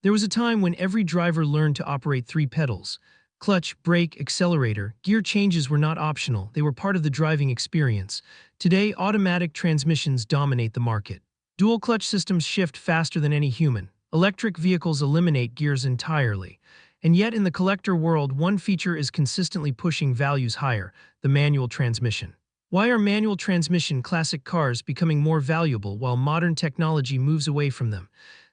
There was a time when every driver learned to operate three pedals. Clutch, brake, accelerator. Gear changes were not optional, they were part of the driving experience. Today, automatic transmissions dominate the market. Dual clutch systems shift faster than any human. Electric vehicles eliminate gears entirely. And yet in the collector world, one feature is consistently pushing values higher: the manual transmission. Why are manual transmission classic cars becoming more valuable while modern technology moves away from them?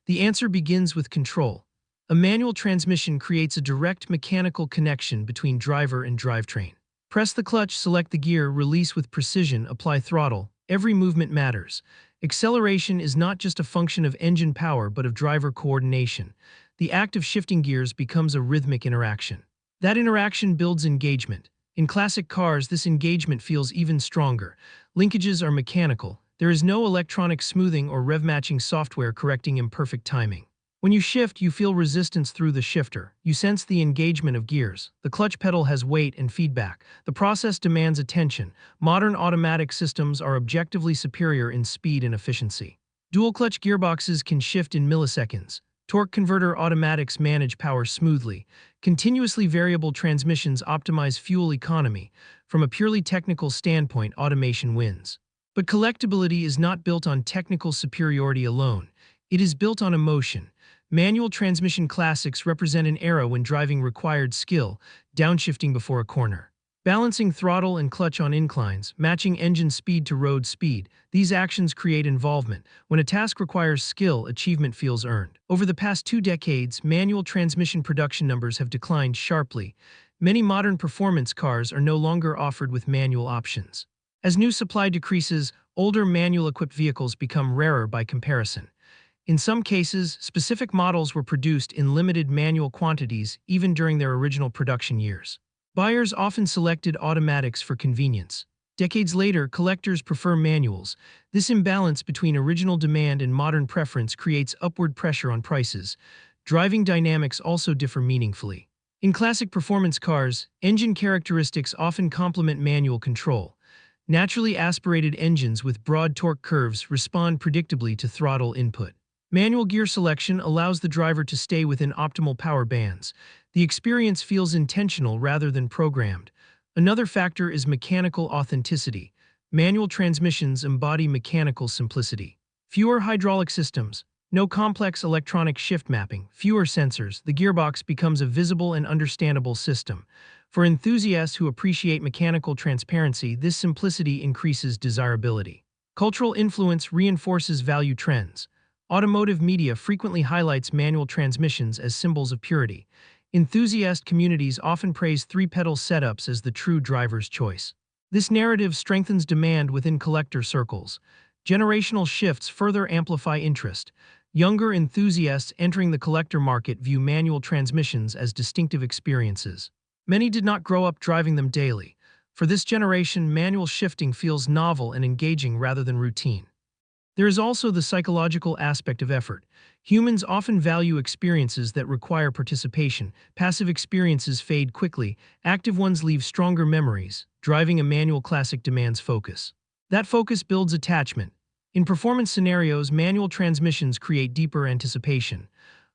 The answer begins with control. A manual transmission creates a direct mechanical connection between driver and drivetrain. Press the clutch, select the gear, release with precision, apply throttle. Every movement matters. Acceleration is not just a function of engine power but of driver coordination. The act of shifting gears becomes a rhythmic interaction. That interaction builds engagement. In classic cars, this engagement feels even stronger. Linkages are mechanical. There is no electronic smoothing or rev-matching software correcting imperfect timing. When you shift, you feel resistance through the shifter. You sense the engagement of gears. The clutch pedal has weight and feedback. The process demands attention. Modern automatic systems are objectively superior in speed and efficiency. Dual-clutch gearboxes can shift in milliseconds. Torque converter automatics manage power smoothly. Continuously variable transmissions optimize fuel economy. From a purely technical standpoint, automation wins. But collectibility is not built on technical superiority alone. It is built on emotion. Manual transmission classics represent an era when driving required skill, downshifting before a corner, balancing throttle and clutch on inclines, matching engine speed to road speed. These actions create involvement. When a task requires skill, achievement feels earned. Over the past 2 decades, manual transmission production numbers have declined sharply. Many modern performance cars are no longer offered with manual options. As new supply decreases, older manual-equipped vehicles become rarer by comparison. In some cases, specific models were produced in limited manual quantities even during their original production years. Buyers often selected automatics for convenience. Decades later, collectors prefer manuals. This imbalance between original demand and modern preference creates upward pressure on prices. Driving dynamics also differ meaningfully. In classic performance cars, engine characteristics often complement manual control. Naturally aspirated engines with broad torque curves respond predictably to throttle input. Manual gear selection allows the driver to stay within optimal power bands. The experience feels intentional rather than programmed. Another factor is mechanical authenticity. Manual transmissions embody mechanical simplicity. Fewer hydraulic systems, no complex electronic shift mapping, fewer sensors. The gearbox becomes a visible and understandable system. For enthusiasts who appreciate mechanical transparency, this simplicity increases desirability. Cultural influence reinforces value trends. Automotive media frequently highlights manual transmissions as symbols of purity. Enthusiast communities often praise three-pedal setups as the true driver's choice. This narrative strengthens demand within collector circles. Generational shifts further amplify interest. Younger enthusiasts entering the collector market view manual transmissions as distinctive experiences. Many did not grow up driving them daily. For this generation, manual shifting feels novel and engaging rather than routine. There is also the psychological aspect of effort. Humans often value experiences that require participation. Passive experiences fade quickly. Active ones leave stronger memories. Driving a manual classic demands focus. That focus builds attachment. In performance scenarios, manual transmissions create deeper anticipation.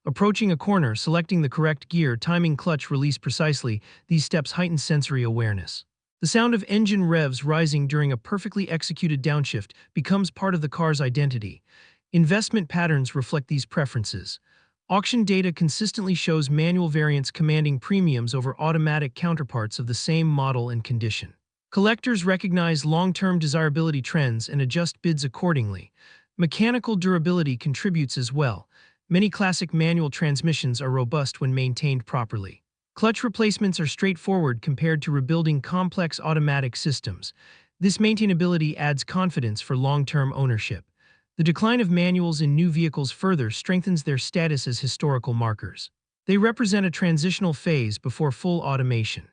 Approaching a corner, selecting the correct gear, timing clutch release precisely, these steps heighten sensory awareness. The sound of engine revs rising during a perfectly executed downshift becomes part of the car's identity. Investment patterns reflect these preferences. Auction data consistently shows manual variants commanding premiums over automatic counterparts of the same model and condition. Collectors recognize long-term desirability trends and adjust bids accordingly. Mechanical durability contributes as well. Many classic manual transmissions are robust when maintained properly. Clutch replacements are straightforward compared to rebuilding complex automatic systems. This maintainability adds confidence for long-term ownership. The decline of manuals in new vehicles further strengthens their status as historical markers. They represent a transitional phase before full automation.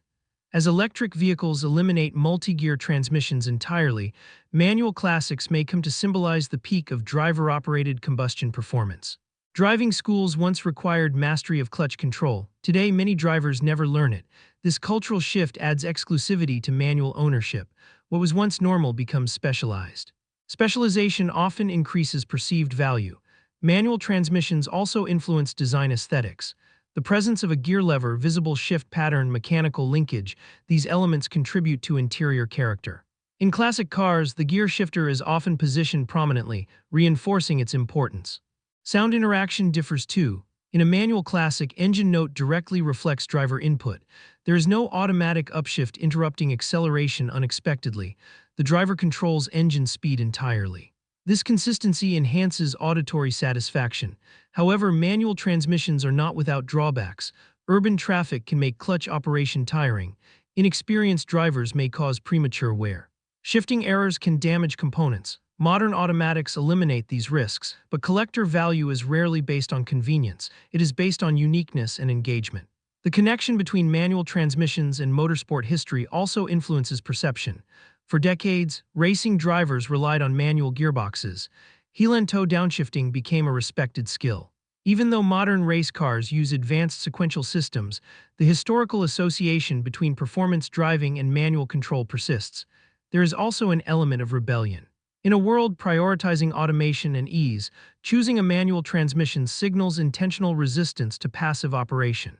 As electric vehicles eliminate multi-gear transmissions entirely, manual classics may come to symbolize the peak of driver-operated combustion performance. Driving schools once required mastery of clutch control. Today, many drivers never learn it. This cultural shift adds exclusivity to manual ownership. What was once normal becomes specialized. Specialization often increases perceived value. Manual transmissions also influence design aesthetics. The presence of a gear lever, visible shift pattern, mechanical linkage, these elements contribute to interior character. In classic cars, the gear shifter is often positioned prominently, reinforcing its importance. Sound interaction differs too. In a manual classic, engine note directly reflects driver input. There is no automatic upshift interrupting acceleration unexpectedly. The driver controls engine speed entirely. This consistency enhances auditory satisfaction. However, manual transmissions are not without drawbacks. Urban traffic can make clutch operation tiring. Inexperienced drivers may cause premature wear. Shifting errors can damage components. Modern automatics eliminate these risks, but collector value is rarely based on convenience. It is based on uniqueness and engagement. The connection between manual transmissions and motorsport history also influences perception. For decades, racing drivers relied on manual gearboxes. Heel and toe downshifting became a respected skill. Even though modern race cars use advanced sequential systems, the historical association between performance driving and manual control persists. There is also an element of rebellion. In a world prioritizing automation and ease, choosing a manual transmission signals intentional resistance to passive operation.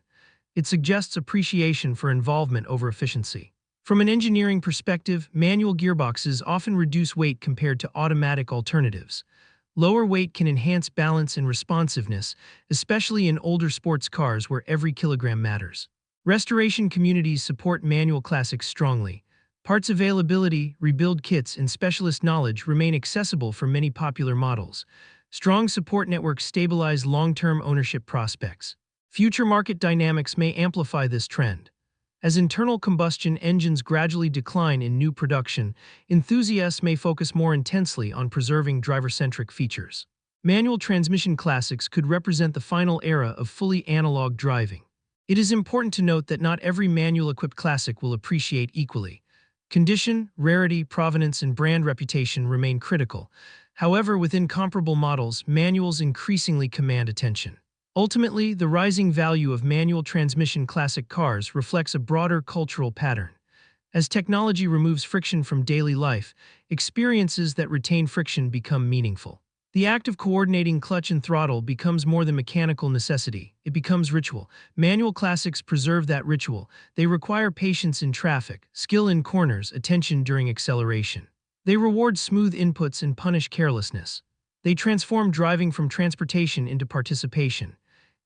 It suggests appreciation for involvement over efficiency. From an engineering perspective, manual gearboxes often reduce weight compared to automatic alternatives. Lower weight can enhance balance and responsiveness, especially in older sports cars where every kilogram matters. Restoration communities support manual classics strongly. Parts availability, rebuild kits, and specialist knowledge remain accessible for many popular models. Strong support networks stabilize long-term ownership prospects. Future market dynamics may amplify this trend. As internal combustion engines gradually decline in new production, enthusiasts may focus more intensely on preserving driver-centric features. Manual transmission classics could represent the final era of fully analog driving. It is important to note that not every manual-equipped classic will appreciate equally. Condition, rarity, provenance, and brand reputation remain critical. However, within comparable models, manuals increasingly command attention. Ultimately, the rising value of manual transmission classic cars reflects a broader cultural pattern. As technology removes friction from daily life, experiences that retain friction become meaningful. The act of coordinating clutch and throttle becomes more than mechanical necessity. It becomes ritual. Manual classics preserve that ritual. They require patience in traffic, skill in corners, attention during acceleration. They reward smooth inputs and punish carelessness. They transform driving from transportation into participation.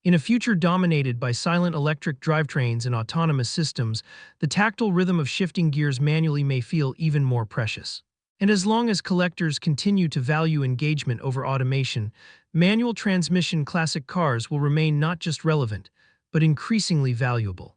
In a future dominated by silent electric drivetrains and autonomous systems, the tactile rhythm of shifting gears manually may feel even more precious. And as long as collectors continue to value engagement over automation, manual transmission classic cars will remain not just relevant, but increasingly valuable.